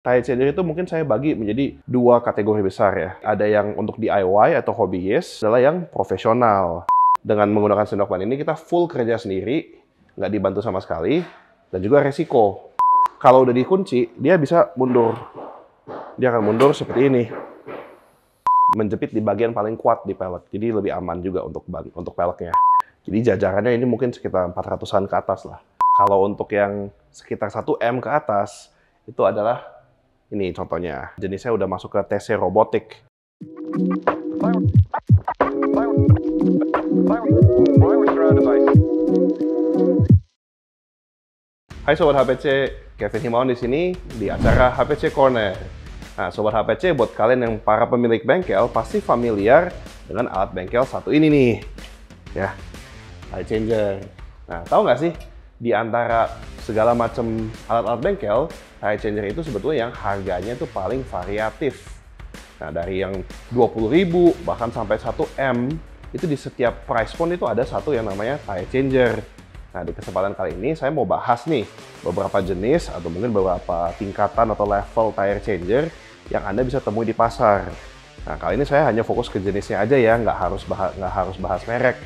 Tire changer itu mungkin saya bagi menjadi dua kategori besar ya. Ada yang untuk DIY atau hobbyist, adalah yang profesional. Dengan menggunakan sendok ban ini kita full kerja sendiri, nggak dibantu sama sekali, dan juga resiko. Kalau udah dikunci, dia bisa mundur. Dia akan mundur seperti ini. Menjepit di bagian paling kuat di pelek, jadi lebih aman juga untuk peleknya. Jadi jajarannya ini mungkin sekitar 400-an ke atas lah. Kalau untuk yang sekitar 1 M ke atas, itu adalah ini contohnya. Jenisnya udah masuk ke TC Robotic. Hai Sobat HPC, Kevin Himawan di sini di acara HPC Corner. Nah, Sobat HPC, buat kalian yang para pemilik bengkel, pasti familiar dengan alat bengkel satu ini nih. Ya, tire changer. Nah, tahu nggak sih, di antara segala macam alat-alat bengkel, tire changer itu sebetulnya yang harganya itu paling variatif. Nah, dari yang 20.000 bahkan sampai 1 M, itu di setiap price point itu ada satu yang namanya tire changer. Nah, di kesempatan kali ini saya mau bahas nih beberapa jenis atau mungkin beberapa tingkatan atau level tire changer yang Anda bisa temui di pasar. Nah, kali ini saya hanya fokus ke jenisnya aja ya, nggak harus bahas merek.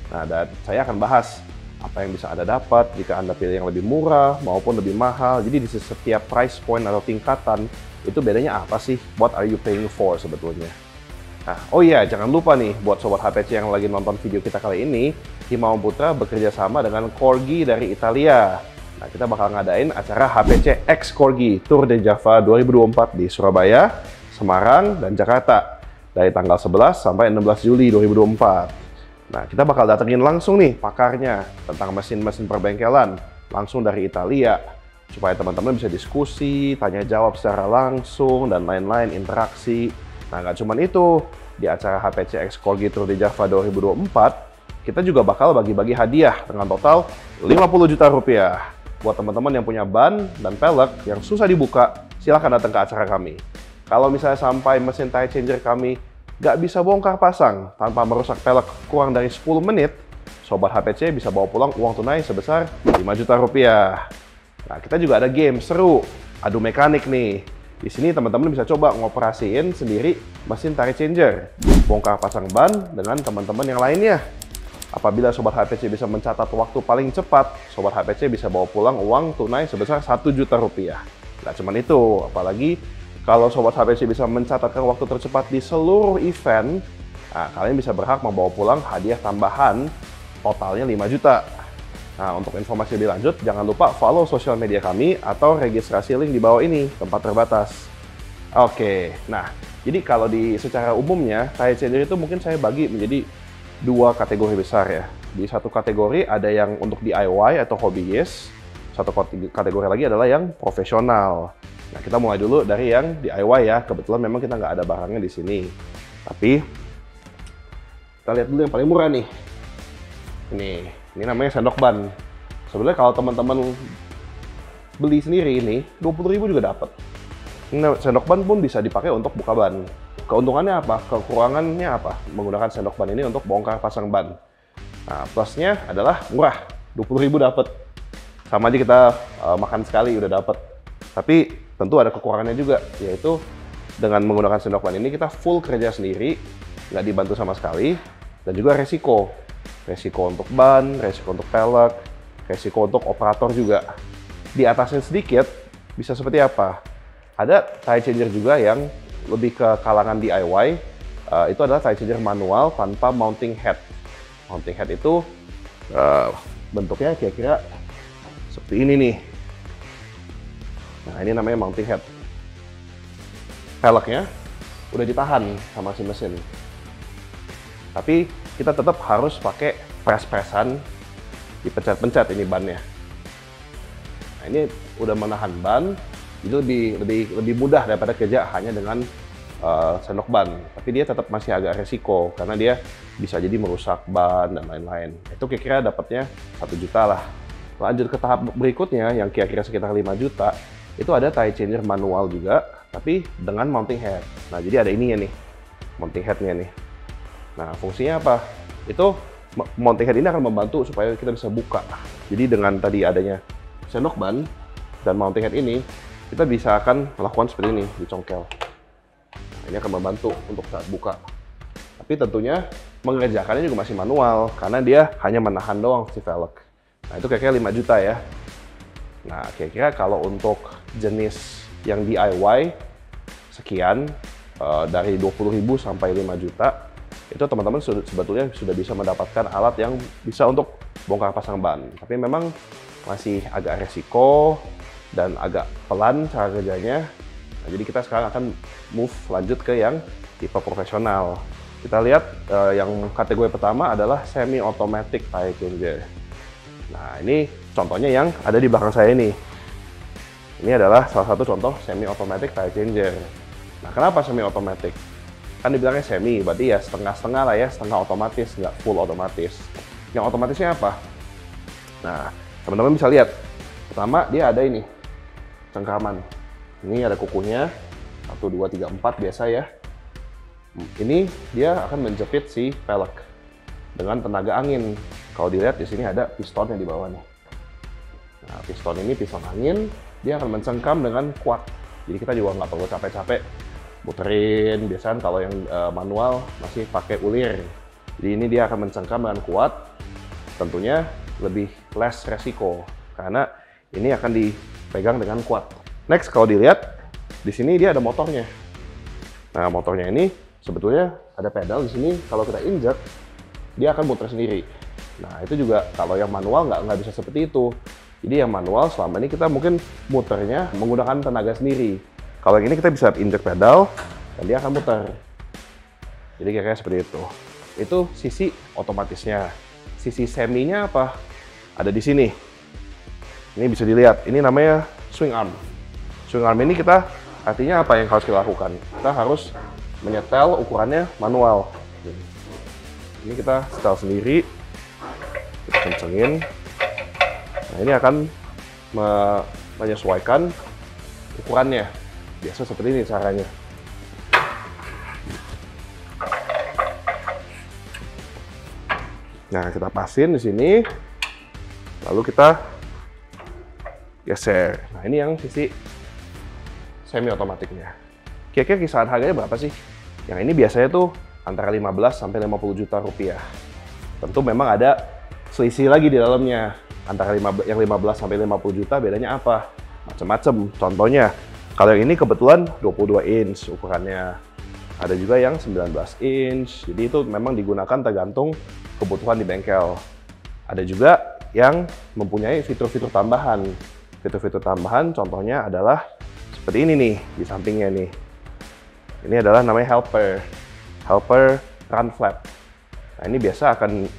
Nah, dan saya akan bahas apa yang bisa Anda dapat jika Anda pilih yang lebih murah maupun lebih mahal. Jadi di setiap price point atau tingkatan itu bedanya apa sih? What are you paying for sebetulnya? Nah, oh iya, jangan lupa nih buat Sobat HPC yang lagi nonton video kita kali ini, Himawan Putra bekerja sama dengan Corgi dari Italia. Nah, kita bakal ngadain acara HPC X Corgi Tour de Java 2024 di Surabaya, Semarang, dan Jakarta dari tanggal 11 sampai 16 Juli 2024. Nah, kita bakal datengin langsung nih pakarnya tentang mesin-mesin perbengkelan langsung dari Italia supaya teman-teman bisa diskusi, tanya jawab secara langsung, dan lain-lain interaksi. Nah, nggak cuma itu, di acara HPC X Corgi Tour de Java 2024, kita juga bakal bagi-bagi hadiah dengan total 50 juta rupiah. Buat teman-teman yang punya ban dan pelek yang susah dibuka, silahkan datang ke acara kami. Kalau misalnya sampai mesin tire changer kami nggak bisa bongkar pasang tanpa merusak pelek kurang dari 10 menit, Sobat HPC bisa bawa pulang uang tunai sebesar 5 juta rupiah. Nah, kita juga ada game seru, adu mekanik nih. Di sini teman-teman bisa coba ngoperasiin sendiri mesin tire changer, bongkar pasang ban dengan teman-teman yang lainnya. Apabila Sobat HPC bisa mencatat waktu paling cepat, Sobat HPC bisa bawa pulang uang tunai sebesar 1 juta rupiah. Nggak cuma itu, apalagi kalau Sobat HPC bisa mencatatkan waktu tercepat di seluruh event, nah, kalian bisa berhak membawa pulang hadiah tambahan totalnya 5 juta. Nah, untuk informasi lebih lanjut, jangan lupa follow sosial media kami atau registrasi link di bawah ini, tempat terbatas. Oke, nah, jadi kalau secara umumnya, tire changer itu mungkin saya bagi menjadi dua kategori besar ya. Di satu kategori ada yang untuk DIY atau hobbyist, satu kategori lagi adalah yang profesional. Nah, kita mulai dulu dari yang DIY ya. Kebetulan memang kita nggak ada barangnya di sini. Tapi kita lihat dulu yang paling murah nih. Ini namanya sendok ban. Sebenarnya kalau teman-teman beli sendiri ini 20.000 juga dapat. Ini sendok ban pun bisa dipakai untuk buka ban. Keuntungannya apa? Kekurangannya apa? Menggunakan sendok ban ini untuk bongkar pasang ban. Nah, plusnya adalah murah. 20.000 dapat. Sama aja kita makan sekali udah dapat. Tapi tentu ada kekurangannya juga, yaitu dengan menggunakan sendok ban ini kita full kerja sendiri, nggak dibantu sama sekali, dan juga resiko. Resiko untuk ban, resiko untuk pelek, resiko untuk operator juga. Di atasnya sedikit, bisa seperti apa? Ada tire changer juga yang lebih ke kalangan DIY, itu adalah tire changer manual tanpa mounting head. Mounting head itu bentuknya kira-kira seperti ini nih. Nah, ini namanya mounting head. Peleknya udah ditahan sama si mesin. Tapi kita tetap harus pakai press-pressan, dipencet-pencet ini bannya. Nah, ini udah menahan ban, jadi lebih mudah daripada kerja hanya dengan sendok ban. Tapi dia tetap masih agak resiko karena dia bisa jadi merusak ban dan lain-lain. Itu kira-kira dapatnya 1 juta lah. Lanjut ke tahap berikutnya yang kira-kira sekitar 5 juta. Itu ada tire changer manual juga, tapi dengan mounting head. Nah, jadi ada ininya nih, mounting headnya nih. Nah, fungsinya apa? Itu mounting head ini akan membantu supaya kita bisa buka. Jadi dengan tadi adanya sendok ban dan mounting head ini, kita bisa akan melakukan seperti ini, dicongkel. Nah, ini akan membantu untuk saat buka. Tapi tentunya mengerjakannya juga masih manual, karena dia hanya menahan doang si velg. Nah, itu kira-kira 5 juta ya. Nah, kira-kira kalau untuk jenis yang DIY, sekian, dari 20.000 sampai 5 juta, itu teman-teman sebetulnya sudah bisa mendapatkan alat yang bisa untuk bongkar pasang ban. Tapi memang masih agak resiko dan agak pelan cara kerjanya. Nah, jadi kita sekarang akan move lanjut ke yang tipe profesional. Kita lihat yang kategori pertama adalah semi automatic tire changer. Nah, ini contohnya yang ada di belakang saya ini. Ini adalah salah satu contoh semi automatic tire changer. Nah, kenapa semi automatic? Kan dibilangnya semi, berarti ya setengah-setengah lah ya, setengah otomatis, nggak full otomatis. Yang otomatisnya apa? Nah, teman-teman bisa lihat. Pertama, dia ada ini, cengkraman. Ini ada kukunya, 1, 2, 3, 4 biasa ya. Ini dia akan menjepit si velg dengan tenaga angin. Kalau dilihat di sini ada pistonnya di bawah nih. Nah, piston ini piston angin, dia akan mencengkam dengan kuat. Jadi kita juga nggak perlu capek-capek muterin. Biasanya kalau yang manual masih pakai ulir. Jadi ini dia akan mencengkam dengan kuat. Tentunya lebih less resiko karena ini akan dipegang dengan kuat. Next, kalau dilihat di sini dia ada motornya. Nah, motornya ini sebetulnya ada pedal di sini. Kalau kita injek, dia akan muter sendiri. Nah, itu juga kalau yang manual nggak bisa seperti itu. Jadi yang manual selama ini kita mungkin muternya menggunakan tenaga sendiri. Kalau yang ini kita bisa injek pedal dan dia akan muter. Jadi kira-kira seperti itu. Itu sisi otomatisnya. Sisi seminya apa? Ada di sini. Ini bisa dilihat. Ini namanya swing arm. Swing arm ini kita artinya apa yang harus kita lakukan? Kita harus menyetel ukurannya manual. Ini kita setel sendiri, kita kencengin. Nah, ini akan menyesuaikan ukurannya. Biasa seperti ini caranya. Nah, kita pasin di sini, lalu kita geser. Nah, ini yang sisi semi otomatiknya. Kira-kira kisaran harganya berapa sih? Yang ini biasanya tuh antara 15 sampai 50 juta rupiah. Tentu memang ada selisih lagi di dalamnya. Antara yang 15 sampai 50 juta bedanya apa? Macam-macam. Contohnya, kalau yang ini kebetulan 22 inch ukurannya. Ada juga yang 19 inch. Jadi itu memang digunakan tergantung kebutuhan di bengkel. Ada juga yang mempunyai fitur-fitur tambahan. Fitur-fitur tambahan contohnya adalah seperti ini nih, di sampingnya nih. Ini adalah namanya helper run flap. Nah, ini biasa akan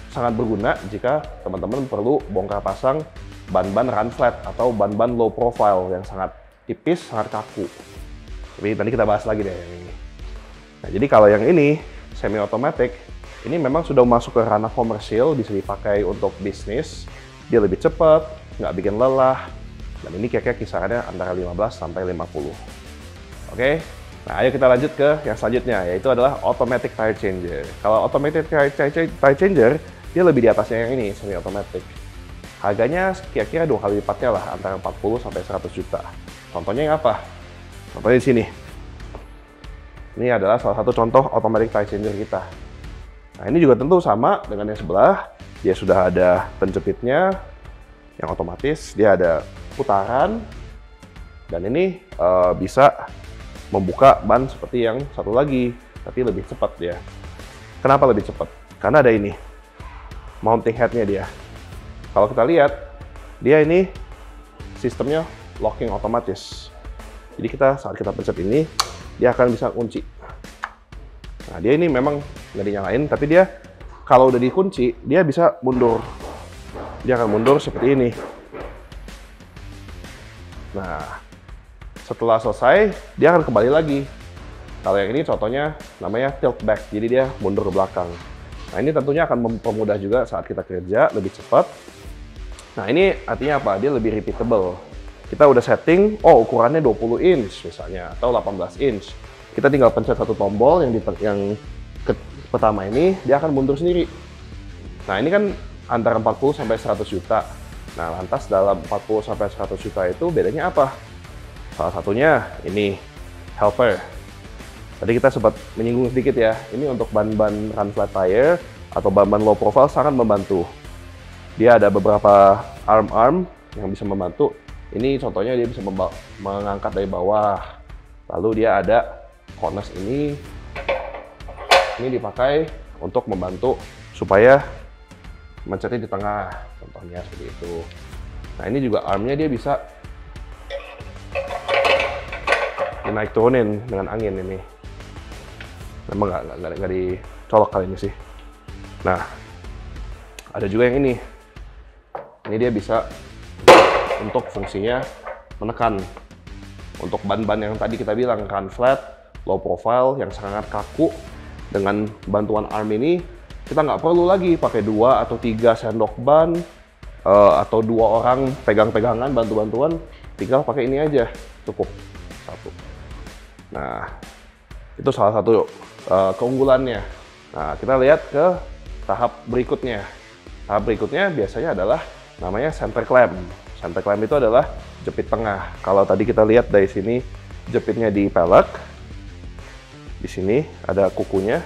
sangat berguna jika teman-teman perlu bongkar pasang ban-ban run flat atau ban-ban low profile yang sangat tipis, sangat kaku. Tapi nanti kita bahas lagi deh yang ini. Nah, jadi kalau yang ini semi automatic, ini memang sudah masuk ke ranah komersil, bisa dipakai untuk bisnis. Dia lebih cepat, nggak bikin lelah. Dan ini kira-kira kisarannya antara 15 sampai 50. Oke? Nah, ayo kita lanjut ke yang selanjutnya, yaitu adalah automatic tire changer. Kalau automatic tire changer, dia lebih di atasnya yang ini, semi automatic. Harganya kira-kira 2 kali lipatnya lah, antara 40 sampai 100 juta. Contohnya yang apa? Contohnya di sini. Ini adalah salah satu contoh automatic tire changer kita. Nah, ini juga tentu sama dengan yang sebelah. Dia sudah ada penjepitnya yang otomatis, dia ada putaran, dan ini bisa membuka ban seperti yang satu lagi, tapi lebih cepat dia. Kenapa lebih cepat? Karena ada ini, mounting head-nya dia. Kalau kita lihat, dia ini sistemnya locking otomatis. Jadi saat kita pencet ini, dia akan bisa kunci. Nah, dia ini memang nggak dinyalain, tapi dia kalau udah dikunci, dia bisa mundur. Dia akan mundur seperti ini. Nah, setelah selesai, dia akan kembali lagi. Kalau yang ini contohnya namanya tilt back, jadi dia mundur ke belakang. Nah, ini tentunya akan mempermudah juga saat kita kerja, lebih cepat. Nah, ini artinya apa? Dia lebih repeatable. Kita udah setting, oh ukurannya 20 inch misalnya, atau 18 inch. Kita tinggal pencet satu tombol yang pertama ini, dia akan mundur sendiri. Nah, ini kan antara 40 sampai 100 juta. Nah, lantas dalam 40 sampai 100 juta itu bedanya apa? Salah satunya ini helper. Tadi kita sempat menyinggung sedikit ya, ini untuk ban-ban run flat tire atau ban-ban low profile sangat membantu. Dia ada beberapa arm yang bisa membantu. Ini contohnya dia bisa mengangkat dari bawah. Lalu dia ada corners ini dipakai untuk membantu supaya mencetnya di tengah, contohnya seperti itu. Nah ini juga armnya dia bisa dinaik turunin dengan angin ini. Memang nggak dicolok kali ini sih. Nah ada juga yang ini dia bisa untuk fungsinya menekan untuk ban-ban yang tadi kita bilang run flat, low profile yang sangat kaku. Dengan bantuan arm ini kita nggak perlu lagi pakai 2 atau 3 sendok ban atau 2 orang pegang-pegangan bantu-bantuan, tinggal pakai ini aja cukup satu. Nah itu salah satu keunggulannya. Nah kita lihat ke tahap berikutnya. Tahap berikutnya biasanya adalah namanya center clamp. Center clamp itu adalah jepit tengah. Kalau tadi kita lihat dari sini jepitnya di pelek. Di sini ada kukunya.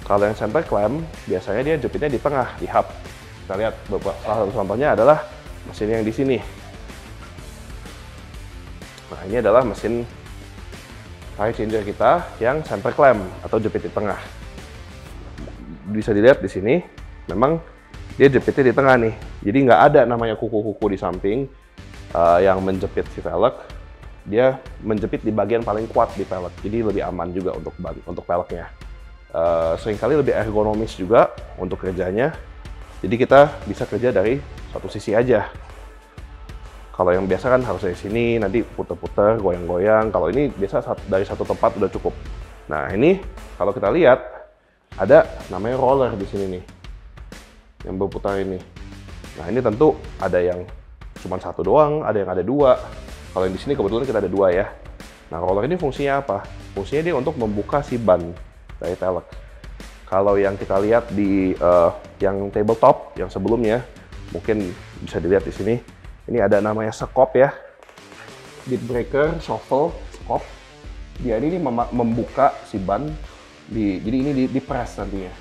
Kalau yang center clamp, biasanya dia jepitnya di tengah, di hub. Kita lihat salah satu contohnya adalah mesin yang di sini. Nah, ini adalah mesin tire changer kita yang center clamp atau jepit di tengah. Bisa dilihat di sini, memang dia jepitnya di tengah nih. Jadi nggak ada namanya kuku-kuku di samping yang menjepit si velg. Dia menjepit di bagian paling kuat di pelek, jadi lebih aman juga untuk peleknya. Seringkali lebih ergonomis juga untuk kerjanya, jadi kita bisa kerja dari satu sisi aja. Kalau yang biasa kan harus dari sini, nanti puter-puter, goyang-goyang. Kalau ini biasa dari satu tempat udah cukup. Nah ini kalau kita lihat ada namanya roller di sini nih, yang berputar ini. Nah ini tentu ada yang cuma satu doang, ada yang ada 2. Kalau yang di sini kebetulan kita ada 2 ya. Nah roller ini fungsinya apa? Fungsinya dia untuk membuka si ban dari pelek. Kalau yang kita lihat di yang tabletop yang sebelumnya, mungkin bisa dilihat di sini. Ini ada namanya sekop ya, bead breaker, shuffle, sekop. Dia ini membuka si ban. Jadi ini di press nantinya.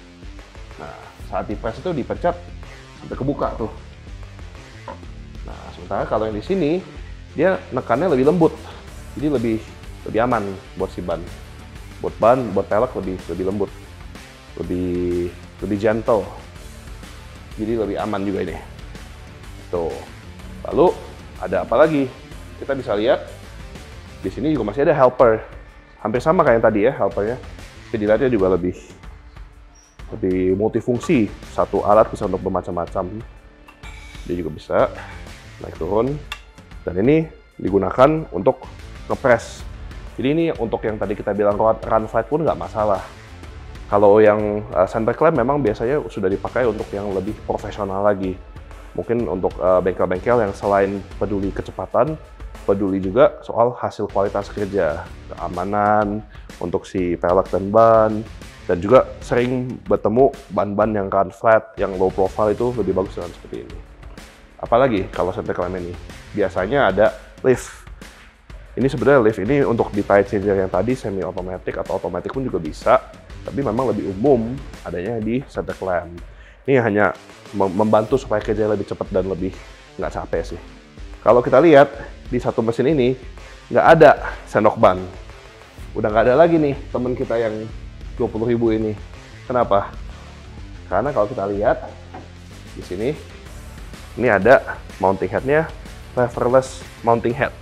Nah saat di press itu dipencet sampai kebuka tuh. Nah sementara kalau yang di sini dia nekannya lebih lembut, jadi lebih aman buat si ban, buat pelek lebih lembut, lebih gentle, jadi lebih aman juga ini. Tuh, lalu ada apa lagi? Kita bisa lihat di sini juga masih ada helper, hampir sama kayak yang tadi ya helpernya, tapi dilihatnya juga lebih multifungsi. Satu alat bisa untuk bermacam-macam, dia juga bisa naik turun. Dan ini digunakan untuk ngepres. Jadi ini untuk yang tadi kita bilang run flat pun nggak masalah. Kalau yang center clamp memang biasanya sudah dipakai untuk yang lebih profesional lagi. Mungkin untuk bengkel-bengkel yang selain peduli kecepatan, peduli juga soal hasil kualitas kerja, keamanan untuk si pelek dan ban, dan juga sering bertemu ban-ban yang run flat, yang low profile itu lebih bagus dengan seperti ini. Apalagi kalau center clamp ini biasanya ada lift. Ini sebenarnya lift ini untuk di tire changer yang tadi semi otomatis atau otomatis pun juga bisa, tapi memang lebih umum adanya di center clamp. Ini hanya membantu supaya kerja lebih cepat dan lebih nggak capek sih. Kalau kita lihat di satu mesin ini nggak ada sendok ban. Udah nggak ada lagi nih temen kita yang 20.000 ini. Kenapa? Karena kalau kita lihat di sini, ini ada mounting head-nya, leverless mounting head.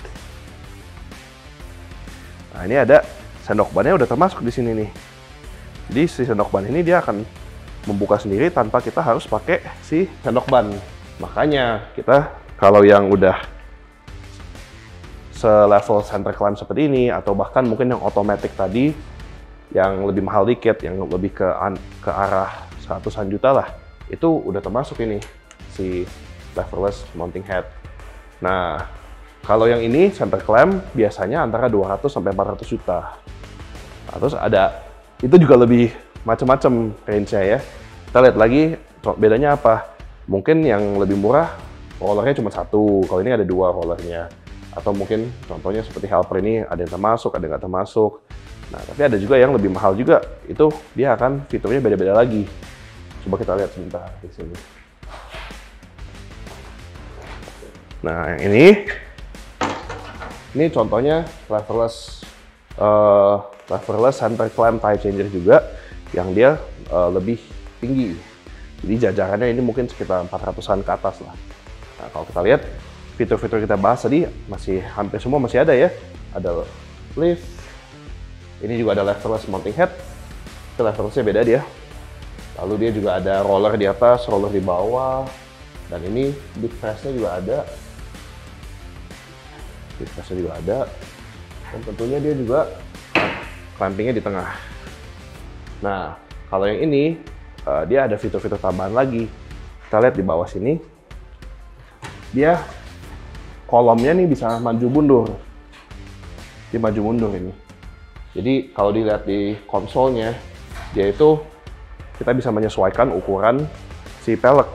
Nah ini ada sendok bannya udah termasuk di sini nih. Jadi si sendok ban ini dia akan membuka sendiri tanpa kita harus pakai si sendok ban. Makanya kita kalau yang udah selevel center clamp seperti ini, atau bahkan mungkin yang otomatis tadi yang lebih mahal dikit, yang lebih ke arah 100-an juta lah, itu udah termasuk ini si leverless mounting head. Nah, kalau yang ini center clamp biasanya antara 200 sampai 400 juta. Nah, terus ada itu juga lebih macam-macam range-nya ya. Kita lihat lagi bedanya apa. Mungkin yang lebih murah rollernya cuma 1, kalau ini ada 2 rollernya. Atau mungkin contohnya seperti helper ini ada yang termasuk, ada yang nggak termasuk. Nah, tapi ada juga yang lebih mahal juga. Itu dia akan fiturnya beda-beda lagi. Coba kita lihat sebentar di sini. Nah, yang ini contohnya leverless center clamp tire changer juga yang dia lebih tinggi. Jadi jajarannya ini mungkin sekitar 400-an ke atas lah. Nah, kalau kita lihat fitur-fitur kita bahas tadi masih hampir semua masih ada ya. Ada lift. Ini juga ada leverless mounting head. Itu leverlessnya beda dia. Lalu dia juga ada roller di atas, roller di bawah. Dan ini big press-nya juga ada. Big press-nya juga ada. Dan tentunya dia juga clamping-nya di tengah. Nah, kalau yang ini dia ada fitur-fitur tambahan lagi. Kita lihat di bawah sini. Dia kolomnya nih bisa maju mundur. Dia maju mundur ini. Jadi kalau dilihat di konsolnya, dia itu kita bisa menyesuaikan ukuran si pelek.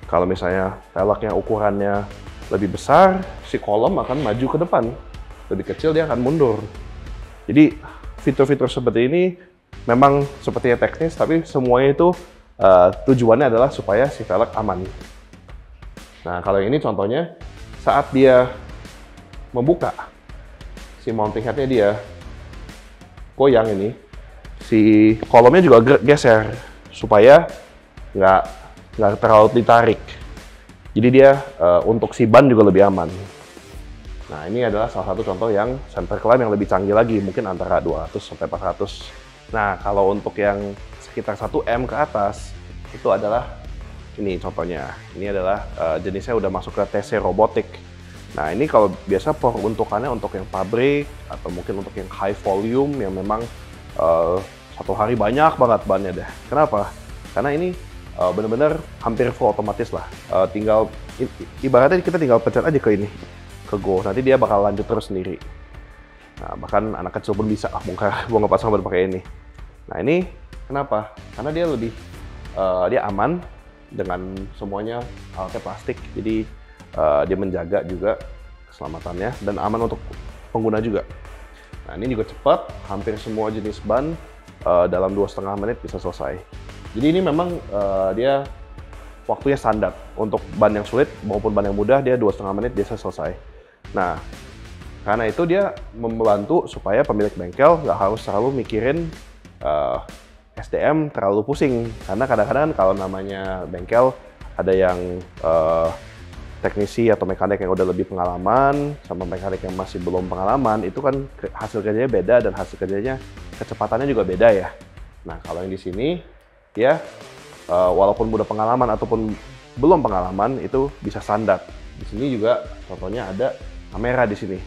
Kalau misalnya peleknya ukurannya lebih besar, si kolom akan maju ke depan. Lebih kecil dia akan mundur. Jadi fitur-fitur seperti ini memang sepertinya teknis, tapi semuanya itu tujuannya adalah supaya si velg aman. Nah, kalau ini contohnya saat dia membuka si mounting head-nya dia goyang ini, si kolomnya juga geser supaya nggak terlalu ditarik. Jadi dia untuk si ban juga lebih aman. Nah, ini adalah salah satu contoh yang center clamp yang lebih canggih lagi, mungkin antara 200 sampai 400. Nah, kalau untuk yang sekitar 1M ke atas, itu adalah ini contohnya. Ini adalah jenisnya udah masuk ke TC Robotic. Nah, ini kalau biasa peruntukannya untuk yang pabrik, atau mungkin untuk yang high volume, yang memang satu hari banyak banget bannya deh. Kenapa? Karena ini benar-benar hampir full otomatis lah. Tinggal, ibaratnya kita tinggal pencet aja ke ini, ke go. Nanti dia bakal lanjut terus sendiri. Nah, bahkan anak kecil pun bisa bongkar pasang baru pakai ini. Nah, ini kenapa? Karena dia lebih dia aman dengan semuanya alatnya plastik. Jadi dia menjaga juga keselamatannya dan aman untuk pengguna juga. Nah, ini juga cepat, hampir semua jenis ban dalam 2,5 menit bisa selesai. Jadi ini memang dia waktunya standar untuk ban yang sulit maupun ban yang mudah, dia 2,5 menit biasa selesai. Nah, karena itu dia membantu supaya pemilik bengkel nggak harus selalu mikirin SDM terlalu pusing. Karena kadang-kadang kalau namanya bengkel ada yang teknisi atau mekanik yang udah lebih pengalaman sama mekanik yang masih belum pengalaman, itu kan hasil kerjanya beda dan hasil kerjanya kecepatannya juga beda ya. Nah, kalau yang di sini ya walaupun udah pengalaman ataupun belum pengalaman itu bisa standar. Di sini juga contohnya ada kamera di sini.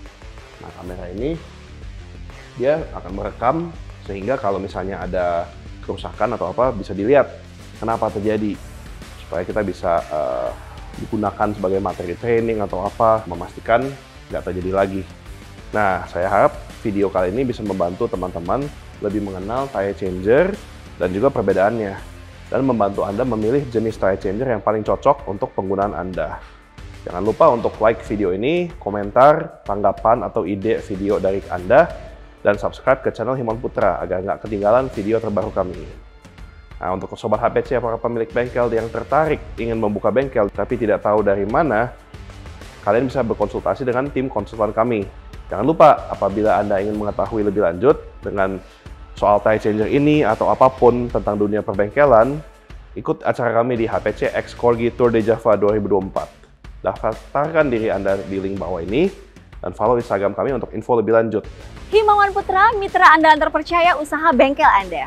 Nah, kamera ini dia akan merekam sehingga kalau misalnya ada kerusakan atau apa bisa dilihat kenapa terjadi, supaya kita bisa digunakan sebagai materi training atau apa, memastikan nggak terjadi lagi. Nah, saya harap video kali ini bisa membantu teman-teman lebih mengenal tire changer dan juga perbedaannya, dan membantu Anda memilih jenis tire changer yang paling cocok untuk penggunaan Anda. Jangan lupa untuk like video ini, komentar, tanggapan, atau ide video dari Anda, dan subscribe ke channel Himon Putra agar nggak ketinggalan video terbaru kami. Nah, untuk sobat HPC, para pemilik bengkel yang tertarik ingin membuka bengkel tapi tidak tahu dari mana, kalian bisa berkonsultasi dengan tim konsultan kami. Jangan lupa, apabila Anda ingin mengetahui lebih lanjut dengan soal tire changer ini atau apapun tentang dunia perbengkelan, ikut acara kami di HPC X Corgi Tour de Java 2024. Daftarkan diri Anda di link bawah ini dan follow Instagram kami untuk info lebih lanjut. Himawan Putra, mitra andalan terpercaya usaha bengkel Anda.